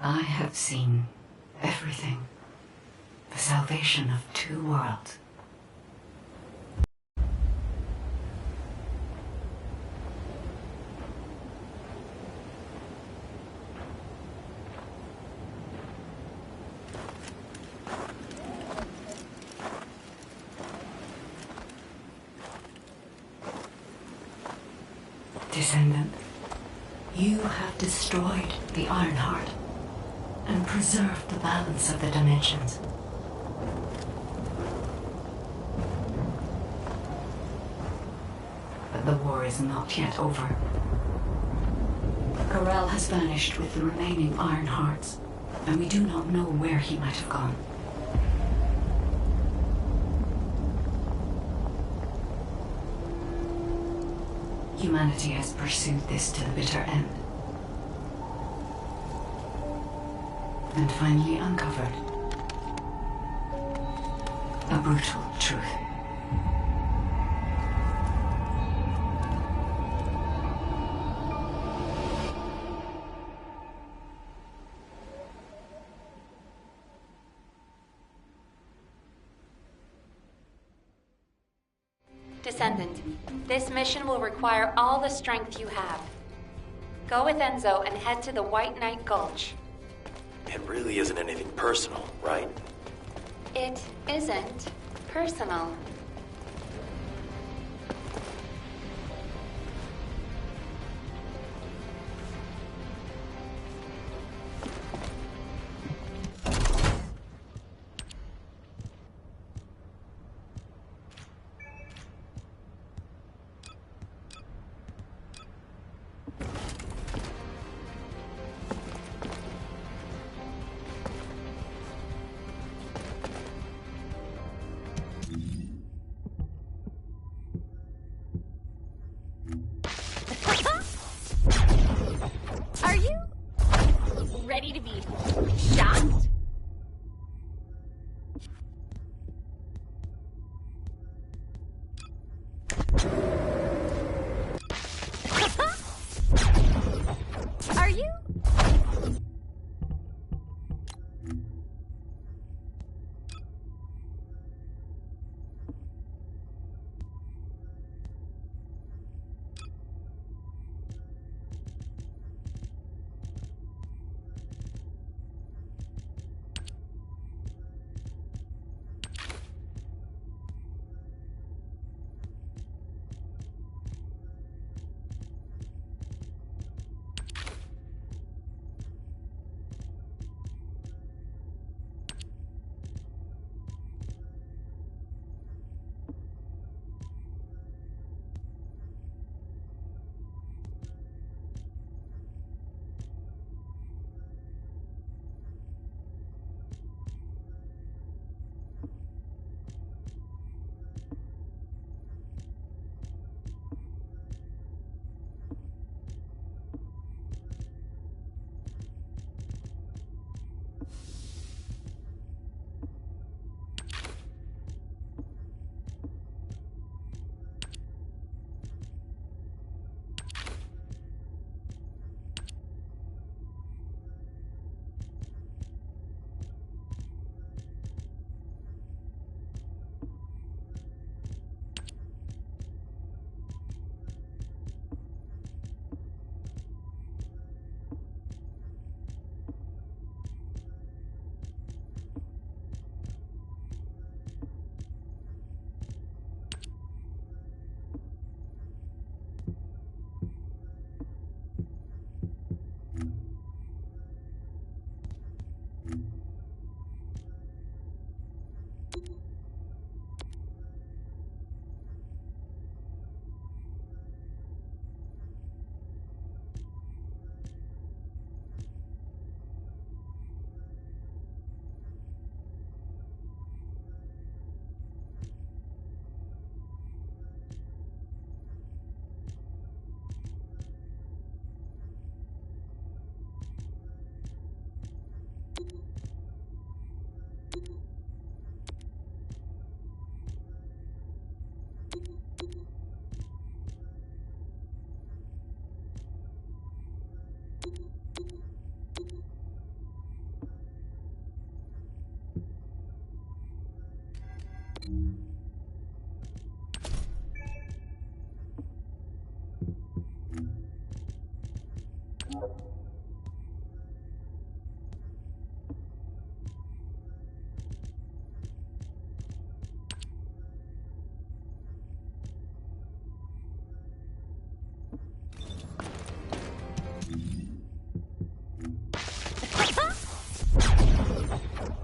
I have seen everything. The salvation of two worlds. Descendant, you have destroyed the Ironheart and preserved the balance of the dimensions. But the war is not yet over. Corel has vanished with the remaining Ironhearts, and we do not know where he might have gone. Humanity has pursued this to the bitter end. And finally uncovered a brutal truth. Descendant, this mission will require all the strength you have. Go with Enzo and head to the White Knight Gulch. It really isn't anything personal, right? It isn't personal.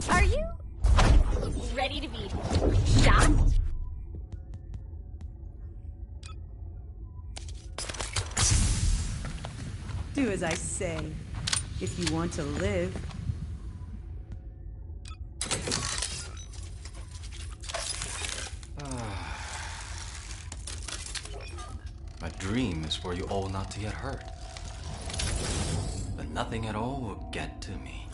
Are you ready to be shot? Do as I say, if you want to live. My dream is for you all not to get hurt. But nothing at all will get to me.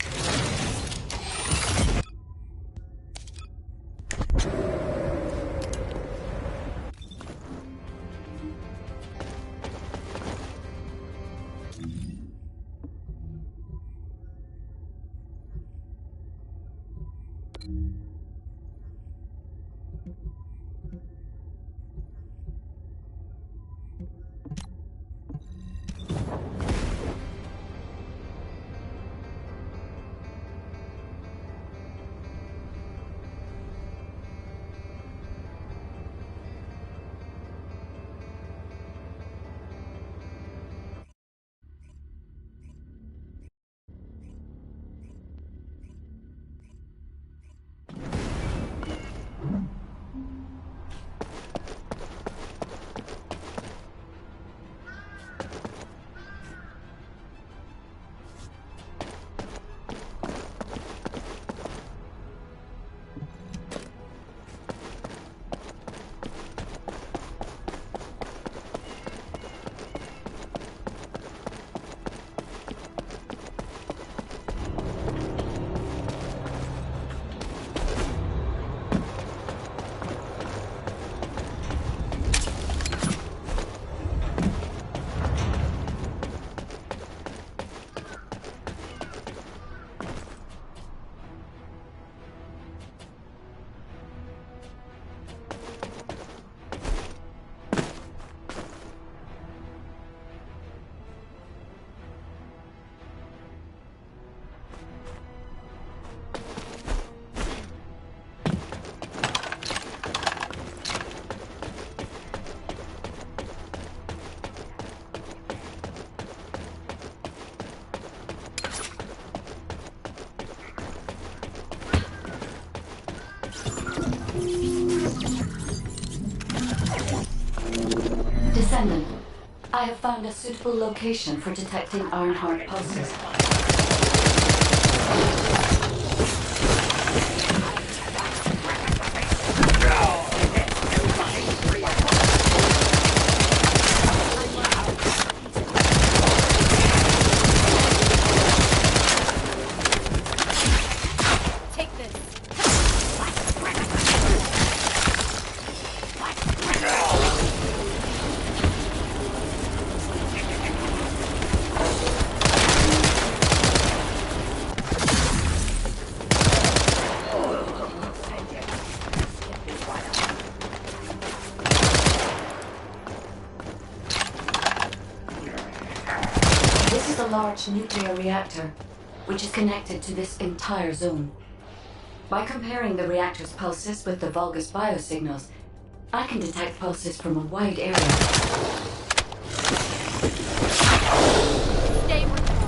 Descendant, I have found a suitable location for detecting Ironheart pulses. Take this. This is a large nuclear reactor, which is connected to this entire zone. By comparing the reactor's pulses with the Vulgus biosignals, I can detect pulses from a wide area. Stay where you are.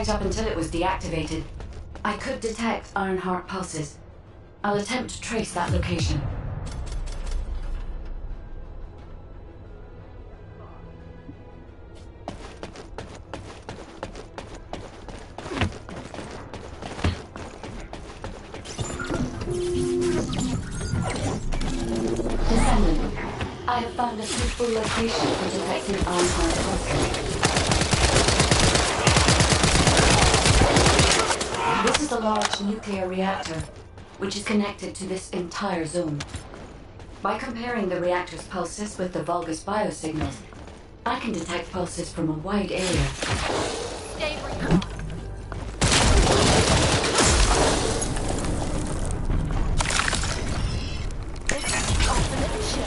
right up until it was deactivated, I could detect Ironheart pulses. I'll attempt to trace that location. Descendant, I have found a suitable location for detecting Ironheart pulses. This is a large nuclear reactor, which is connected to this entire zone. By comparing the reactor's pulses with the Vulgus biosignals, I can detect pulses from a wide area. Stay where you are. This is the ultimate show.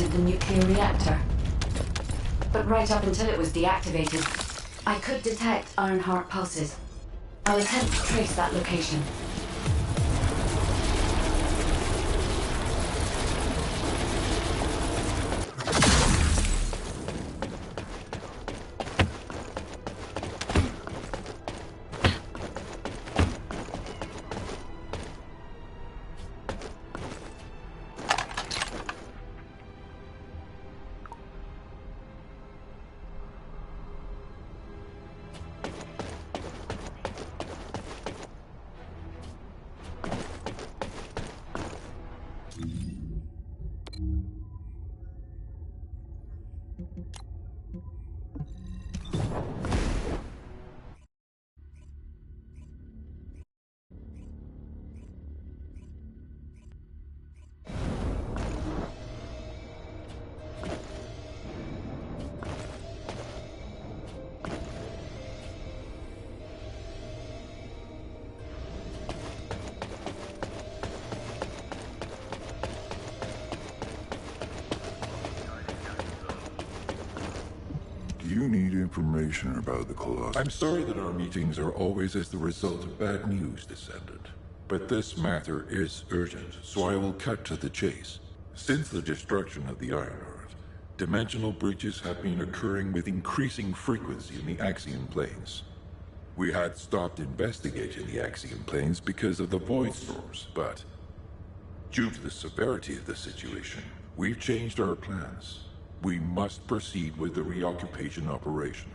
The nuclear reactor. But right up until it was deactivated, I could detect Ironheart pulses. I'll attempt to trace that location. You need information about the Colossus. I'm sorry that our meetings are always as the result of bad news, Descendant. But this matter is urgent, so I will cut to the chase. Since the destruction of the Ironheart, dimensional breaches have been occurring with increasing frequency in the Axion planes. We had stopped investigating the Axion planes because of the void storms, but due to the severity of the situation, we've changed our plans. We must proceed with the reoccupation operation.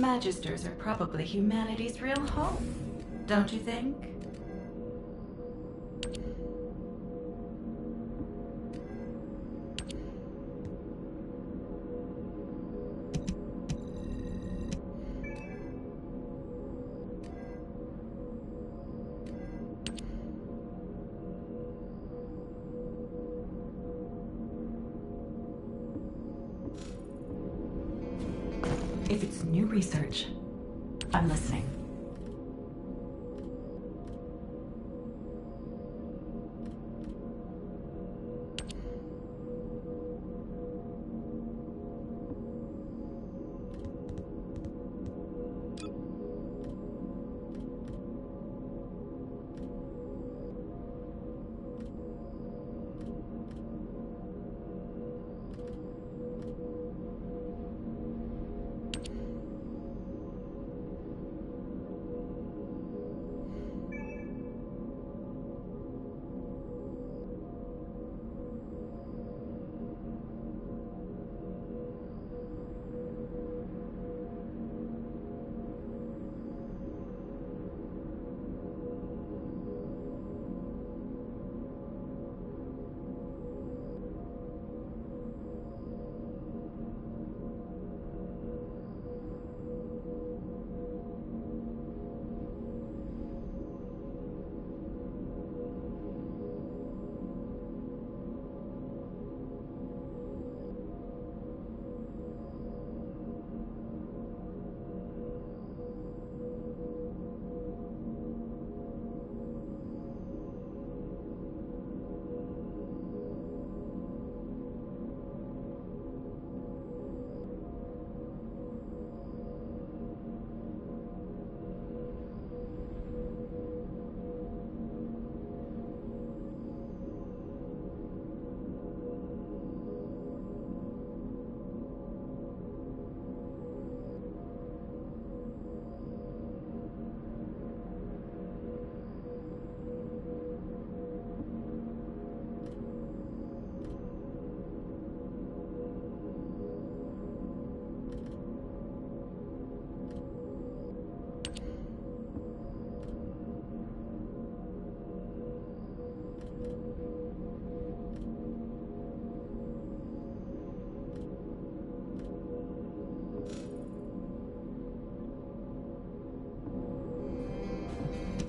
Magisters are probably humanity's real hope, don't you think? If it's new research, I'm listening.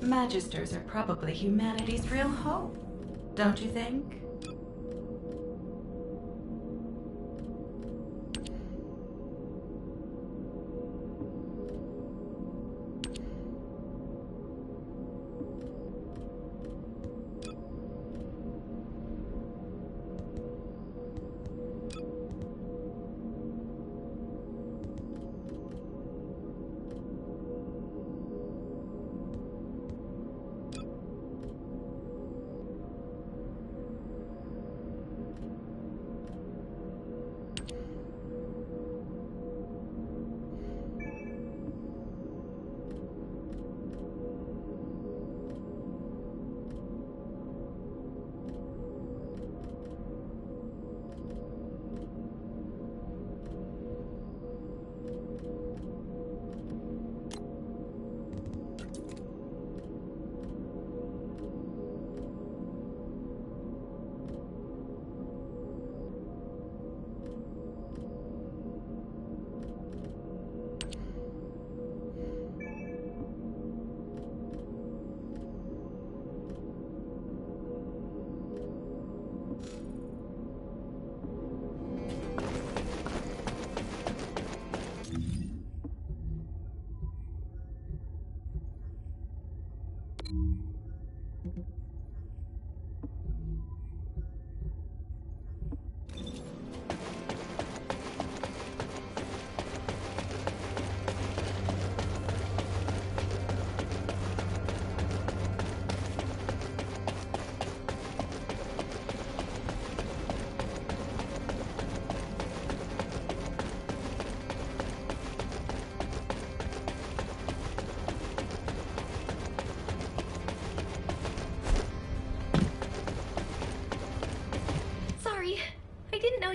Magisters are probably humanity's real hope, don't you think?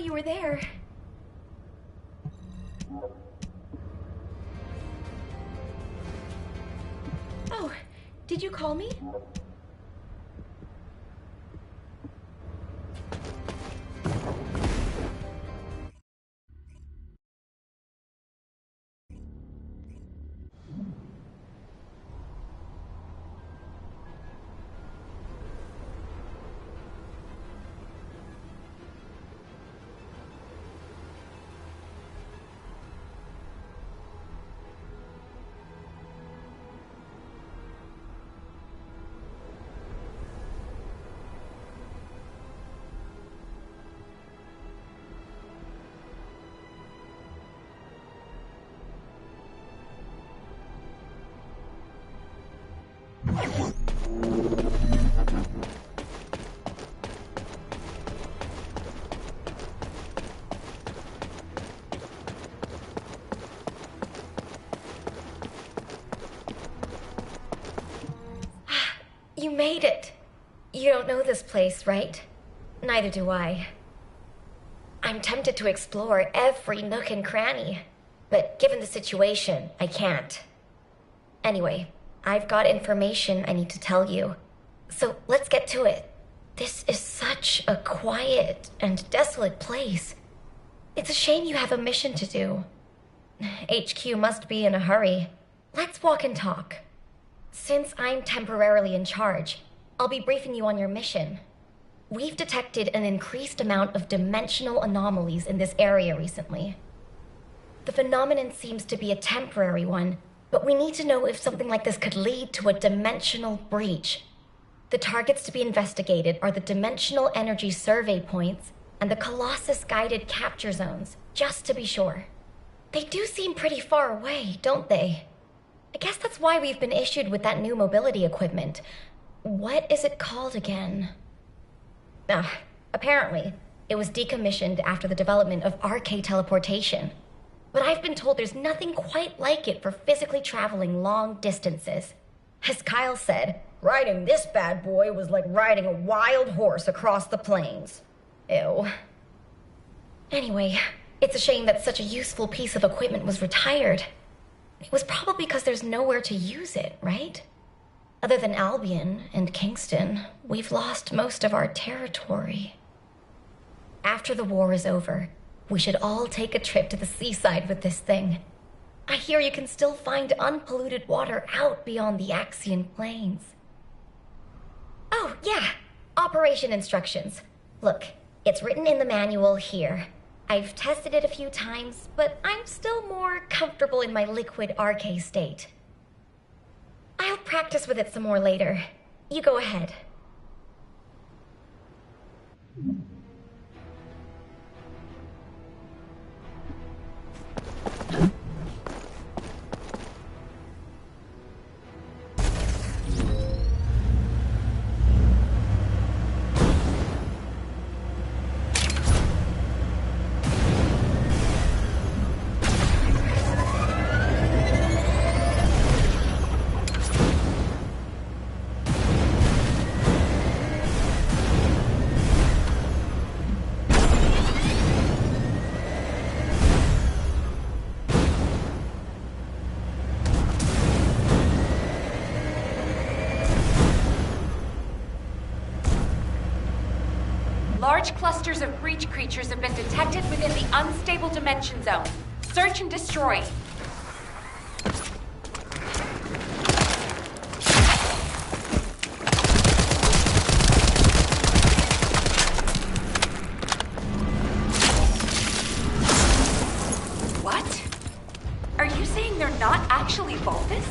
You were there. Did you call me? You made it. You don't know this place, right? Neither do I. I'm tempted to explore every nook and cranny, but given the situation, I can't. Anyway, I've got information I need to tell you. So let's get to it. This is such a quiet and desolate place. It's a shame you have a mission to do. HQ must be in a hurry. Let's walk and talk. Since I'm temporarily in charge, I'll be briefing you on your mission. We've detected an increased amount of dimensional anomalies in this area recently. The phenomenon seems to be a temporary one, but we need to know if something like this could lead to a dimensional breach. The targets to be investigated are the dimensional energy survey points and the Colossus guided capture zones, just to be sure. They do seem pretty far away, don't they? I guess that's why we've been issued with that new mobility equipment. What is it called again? Apparently, it was decommissioned after the development of RK teleportation. But I've been told there's nothing quite like it for physically traveling long distances. As Kyle said, riding this bad boy was like riding a wild horse across the plains. Ew. Anyway, it's a shame that such a useful piece of equipment was retired. It was probably because there's nowhere to use it, right? Other than Albion and Kingston, we've lost most of our territory. After the war is over, we should all take a trip to the seaside with this thing. I hear you can still find unpolluted water out beyond the Axian Plains. Oh, yeah, operation instructions. Look, it's written in the manual here. I've tested it a few times, but I'm still more comfortable in my liquid RK state. I'll practice with it some more later. You go ahead. Large clusters of breach creatures have been detected within the unstable dimension zone. Search and destroy. What? Are you saying they're not actually Vulpus?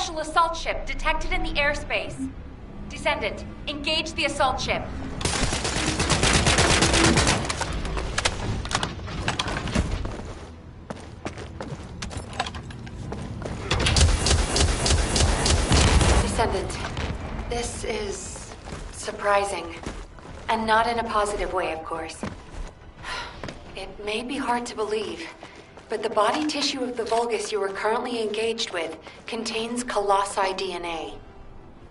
special assault ship detected in the airspace. Descendant, engage the assault ship. Descendant, this is surprising. And not in a positive way, of course. It may be hard to believe, but the body tissue of the Vulgus you are currently engaged with contains colossi DNA.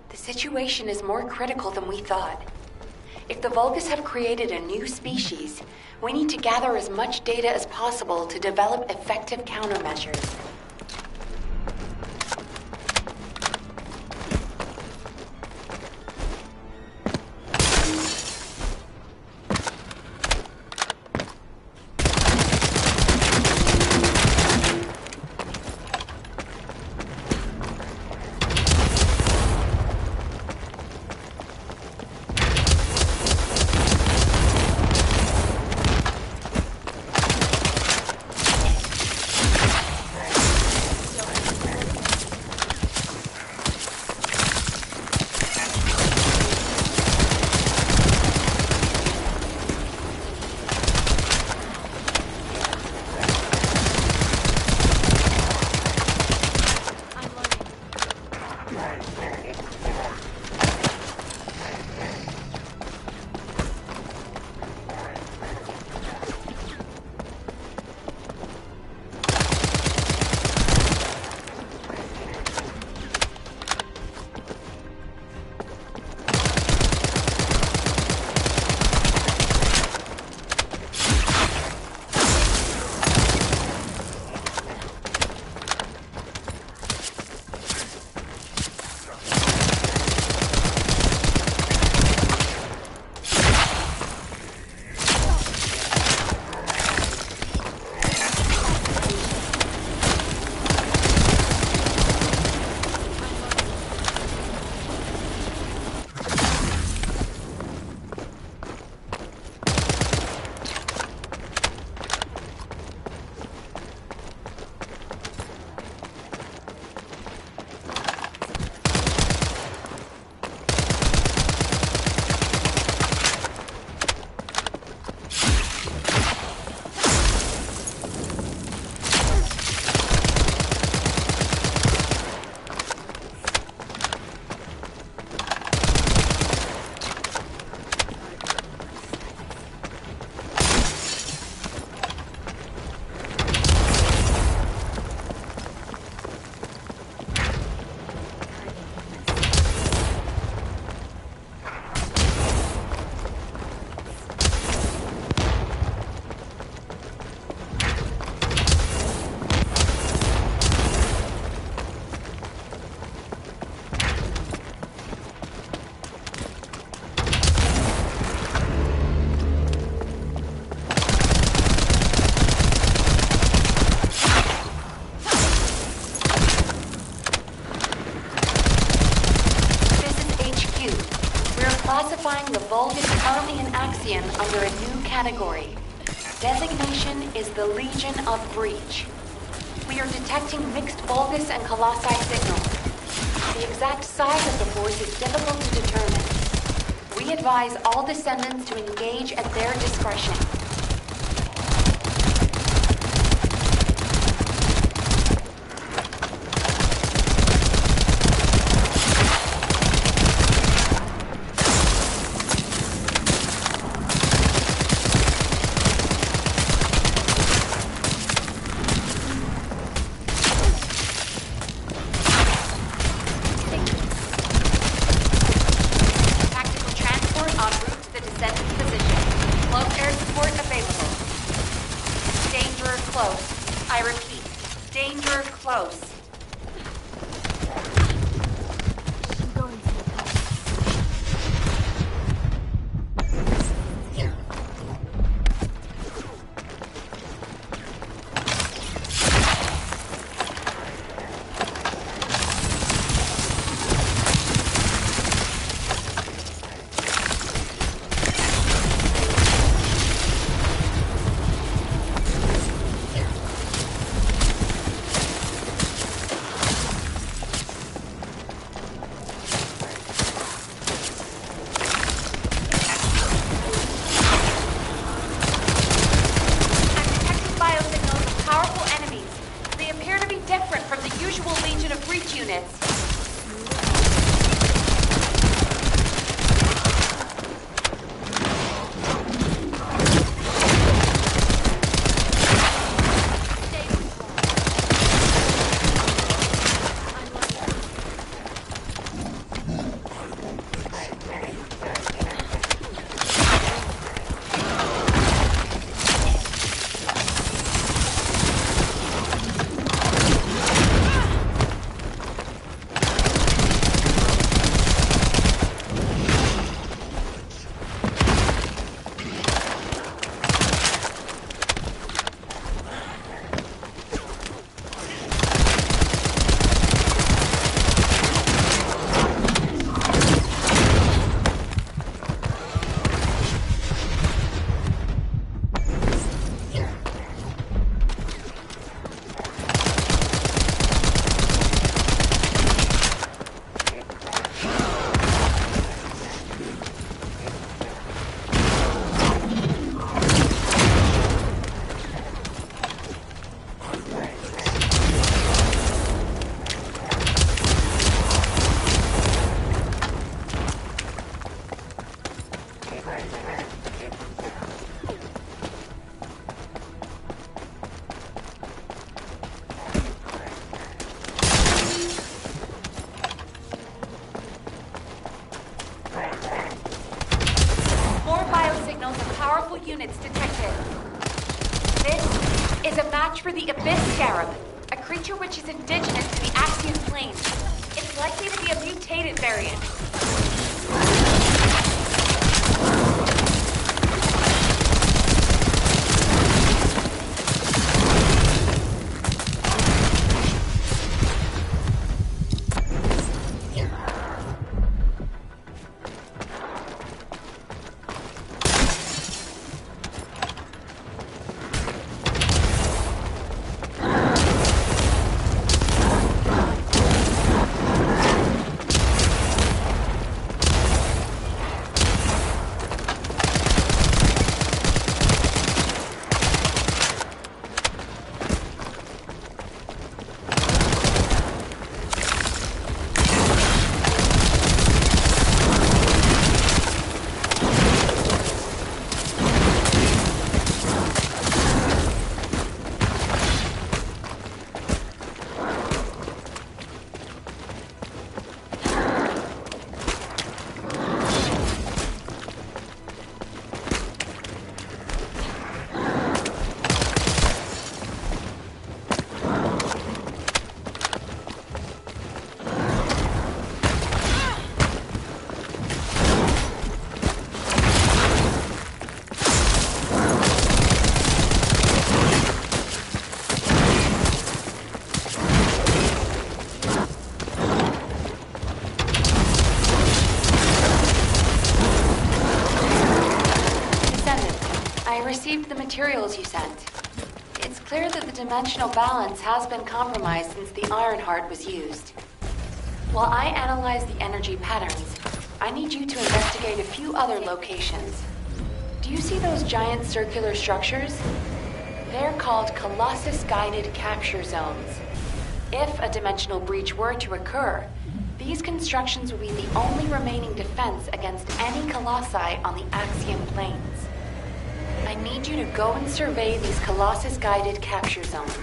The situation is more critical than we thought. If the Vulgus have created a new species, we need to gather as much data as possible to develop effective countermeasures. Classifying the Vulgus currently in Axion under a new category. Designation is the Legion of Breach. We are detecting mixed Vulgus and Colossi signals. The exact size of the force is difficult to determine. We advise all Descendants to engage at their discretion. unusual legion of breach units. Units detected. This is a match for the Abyss Scarab, a creature which is indigenous to the Axian Plains. It's likely to be a mutated variant. Received the materials you sent. It's clear that the dimensional balance has been compromised since the Ironheart was used. While I analyze the energy patterns, I need you to investigate a few other locations. Do you see those giant circular structures? They're called Colossus-guided capture zones. If a dimensional breach were to occur, these constructions would be the only remaining defense against any Colossi on the Axian Plains. I need you to go and survey these Colossus-guided capture zones.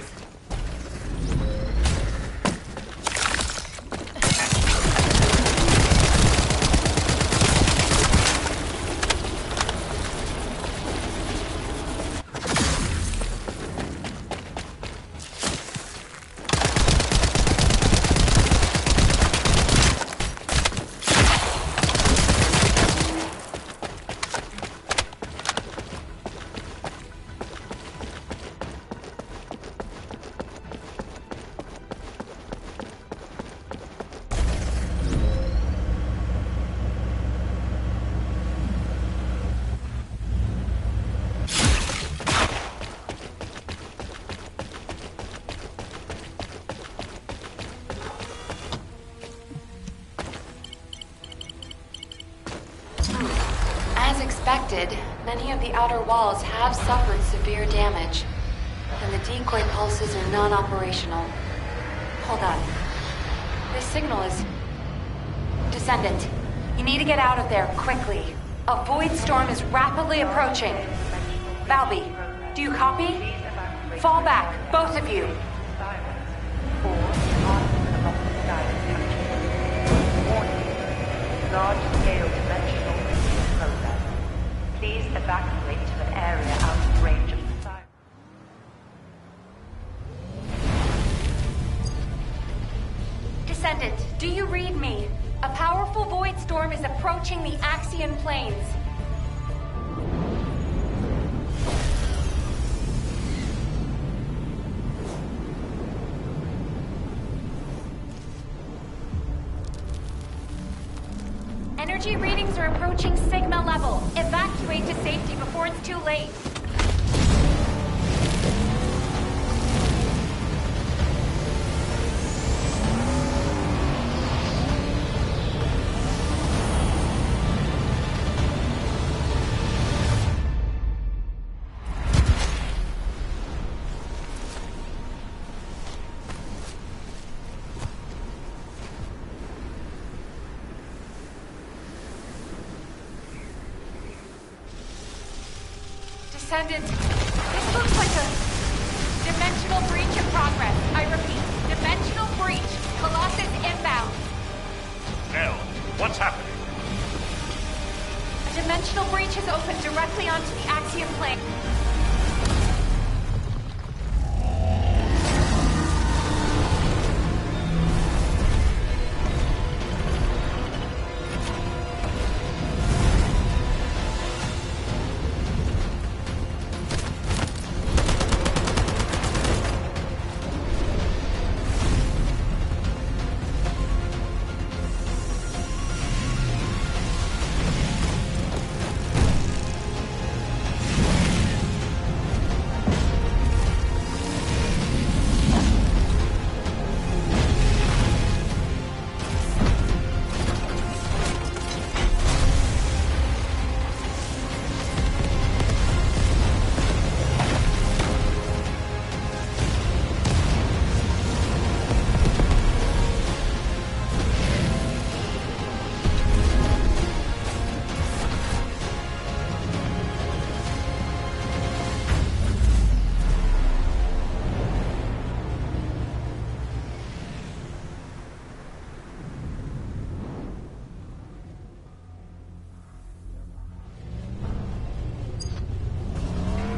Many of the outer walls have suffered severe damage, and the decoy pulses are non-operational. Hold on. This signal is... Descendant, you need to get out of there quickly. A void storm is rapidly approaching. Valby, do you copy? Fall back, both of you. Large-scale dimensional process. Please evacuate to an area out of range of the siren. Descendant, do you read me? A powerful void storm is approaching the Axian plains. Energy readings are approaching Sigma level. Evacuate to safety before it's too late. Descendant, this looks like a dimensional breach in progress. I repeat, dimensional breach. Colossus inbound. Nell, what's happening? A dimensional breach has opened directly onto the Axiom plane.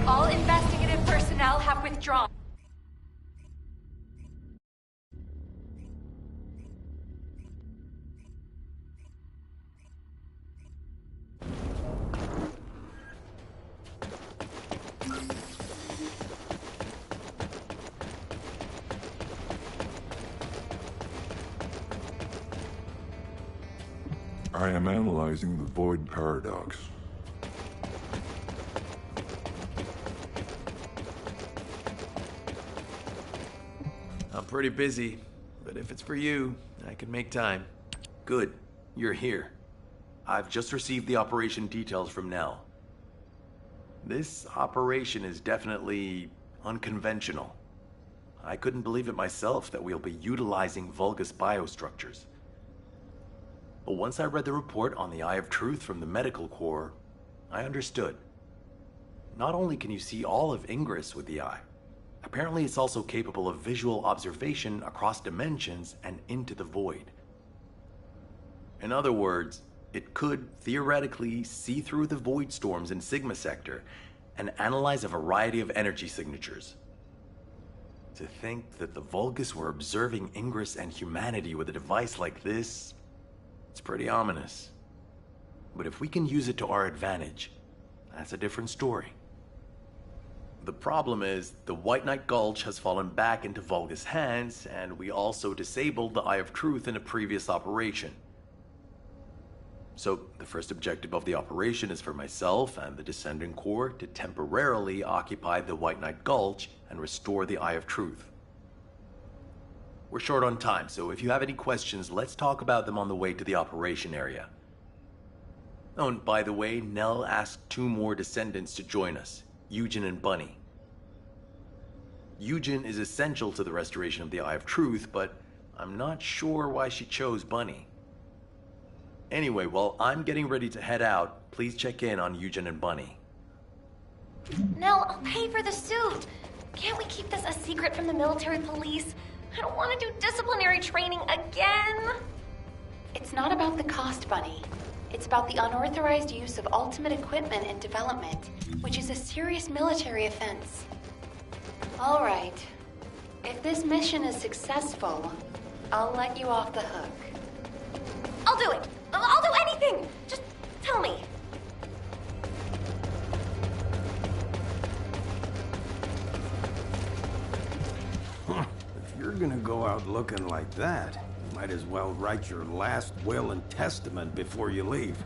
All investigative personnel have withdrawn. I am analyzing the void paradox. I'm pretty busy, but if it's for you, I can make time. Good, you're here. I've just received the operation details from Nell. This operation is definitely unconventional. I couldn't believe it myself that we'll be utilizing Vulgus biostructures. But once I read the report on the Eye of Truth from the Medical Corps, I understood. Not only can you see all of Ingress with the eye, apparently it's also capable of visual observation across dimensions and into the void. In other words, it could theoretically see through the void storms in Sigma Sector and analyze a variety of energy signatures. To think that the Vulgus were observing Ingress and humanity with a device like this, it's pretty ominous. But if we can use it to our advantage, that's a different story. The problem is, the White Knight Gulch has fallen back into Vulgus hands, and we also disabled the Eye of Truth in a previous operation. So, the first objective of the operation is for myself and the Descendant Corps to temporarily occupy the White Knight Gulch and restore the Eye of Truth. We're short on time, so if you have any questions, let's talk about them on the way to the operation area. Oh, and by the way, Nell asked 2 more Descendants to join us, Eugen and Bunny. Eugen is essential to the restoration of the Eye of Truth, but I'm not sure why she chose Bunny. Anyway, while I'm getting ready to head out, please check in on Eugen and Bunny. Nell, I'll pay for the suit. Can't we keep this a secret from the military police? I don't want to do disciplinary training again. It's not about the cost, Bunny. It's about the unauthorized use of ultimate equipment in development, which is a serious military offense. All right. If this mission is successful, I'll let you off the hook. I'll do it. I'll do anything. Just tell me. If you're gonna go out looking like that, you might as well write your last will and testament before you leave.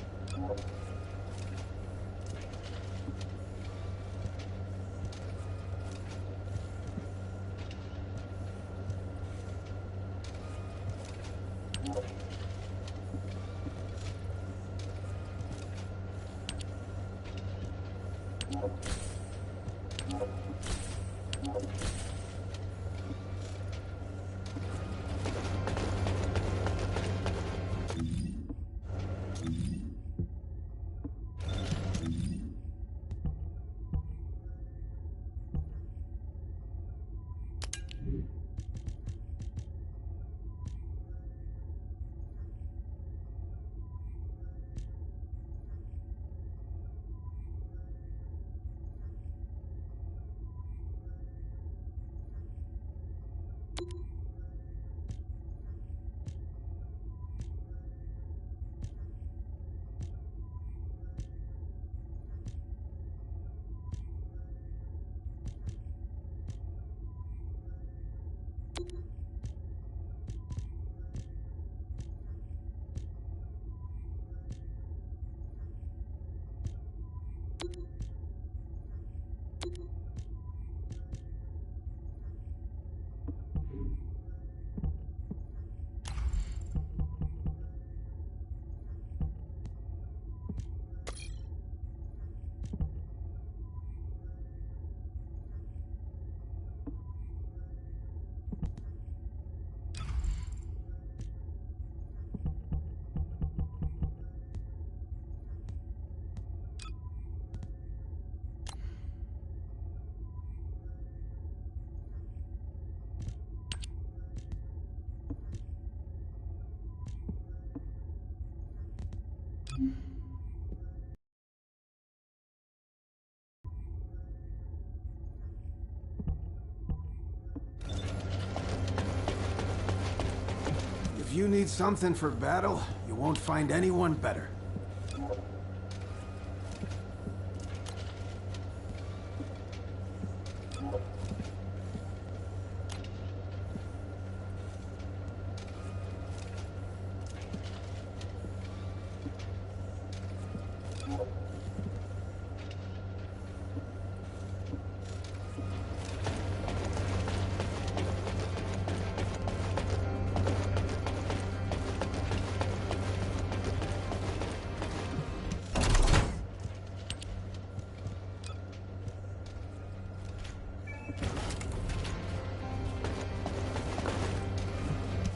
If you need something for battle, you won't find anyone better.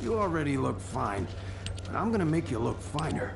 You already look fine, but I'm gonna make you look finer.